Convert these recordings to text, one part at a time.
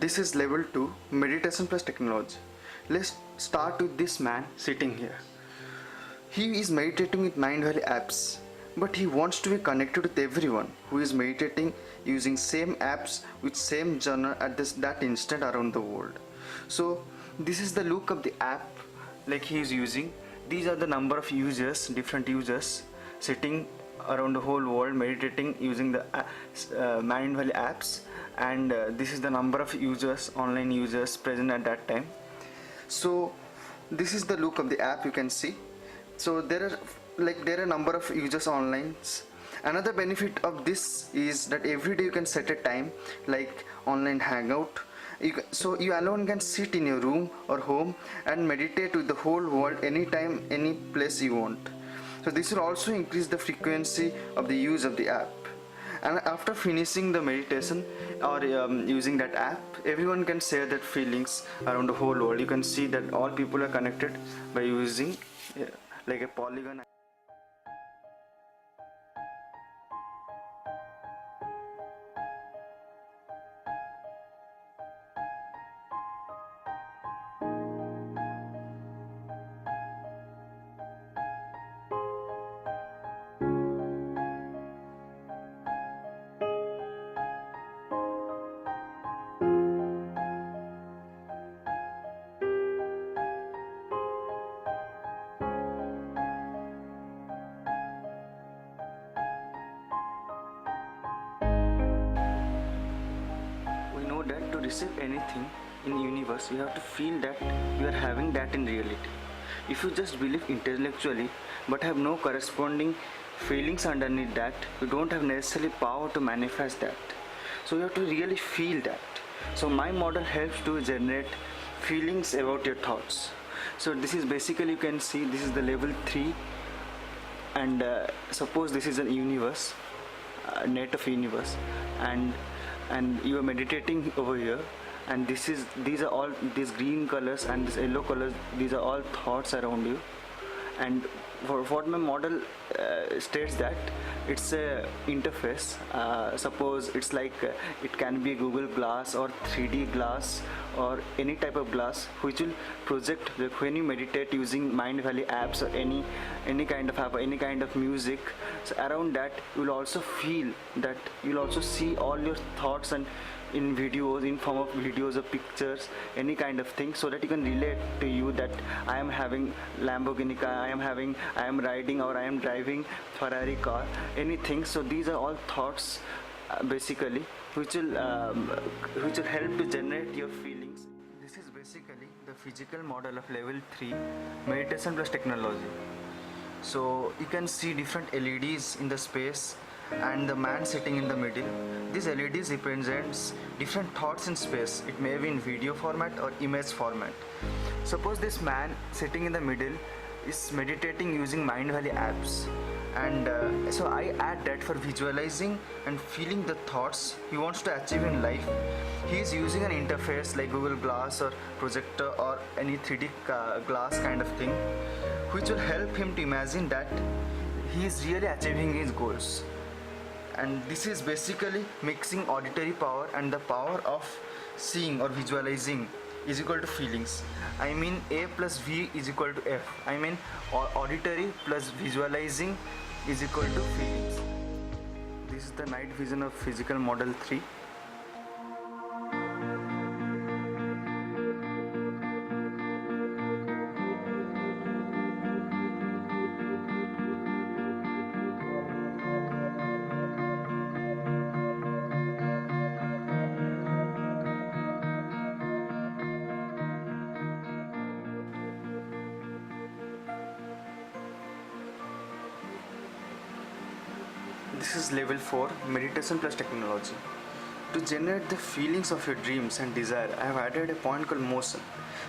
This is level 2 meditation plus technology. Let's start with this man sitting here. He is meditating with Mindvalley apps, but he wants to be connected with everyone who is meditating using same apps with same genre at that instant around the world. So this is the look of the app like he is using. These are the number of users, different users sitting around the whole world meditating using the Mindvalley apps, and this is the number of users, online users present at that time. So this is the look of the app, you can see. So there are a number of users online. Another benefit of this is that every day you can set a time like online hangout. So you alone can sit in your room or home and meditate with the whole world anytime, any place you want. So this will also increase the frequency of the use of the app. And after finishing the meditation or using that app, everyone can share their feelings around the whole world. You can see that all people are connected by using like a polygon. That to receive anything in universe, you have to feel that you are having that in reality. If you just believe intellectually but have no corresponding feelings underneath that, you don't have necessarily power to manifest that. So you have to really feel that. So my model helps to generate feelings about your thoughts. So this is basically, you can see this is the level 3, and suppose this is a universe, net of universe, and you are meditating over here, and these are all these green colors and this yellow colors, these are all thoughts around you. And for what my model states that it's a interface. Suppose it's like it can be Google Glass or 3D glass or any type of glass which will project, like when you meditate using Mindvalley apps or any kind of app or any kind of music. So around that you will also feel that, you'll also see all your thoughts and in videos, in form of videos or pictures, any kind of thing, so that you can relate to you that I am having Lamborghini car, I am riding or I am driving Ferrari car, anything. So these are all thoughts basically which will help to generate your feelings. This is basically the physical model of level 3 meditation plus technology. So you can see different LEDs in the space and the man sitting in the middle. These LEDs represents different thoughts in space. It may be in video format or image format. Suppose this man sitting in the middle is meditating using Mindvalley apps, and so I add that for visualizing and feeling the thoughts he wants to achieve in life. He is using an interface like Google Glass or projector or any 3D glass kind of thing, which will help him to imagine that he is really achieving his goals. And this is basically mixing auditory power and the power of seeing or visualizing is equal to feelings. I mean A plus V is equal to F. I mean auditory plus visualizing is equal to feelings. This is the night vision of physical model 3. This is level 4 meditation plus technology. To generate the feelings of your dreams and desire, I have added a point called motion.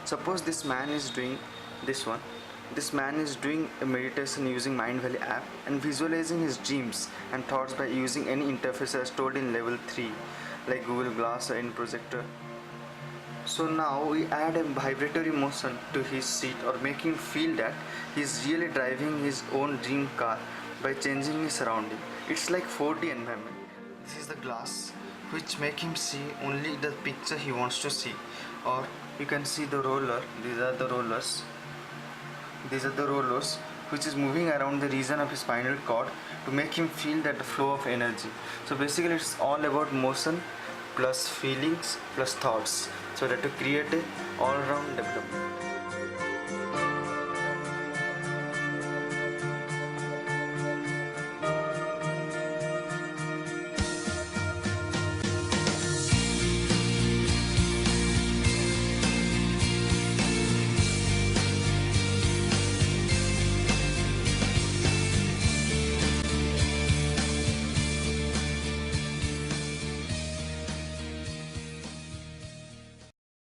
Suppose this man is doing this one. This man is doing a meditation using Mindvalley app and visualizing his dreams and thoughts by using any interface as told in level 3 like Google Glass or any projector. So now we add a vibratory motion to his seat or make him feel that he is really driving his own dream car by changing his surrounding. It's like 4D environment. This is the glass which make him see only the picture he wants to see. Or you can see the roller. These are the rollers which is moving around the region of his spinal cord to make him feel that the flow of energy. So basically it's all about motion plus feelings plus thoughts, so that to create a all-round development.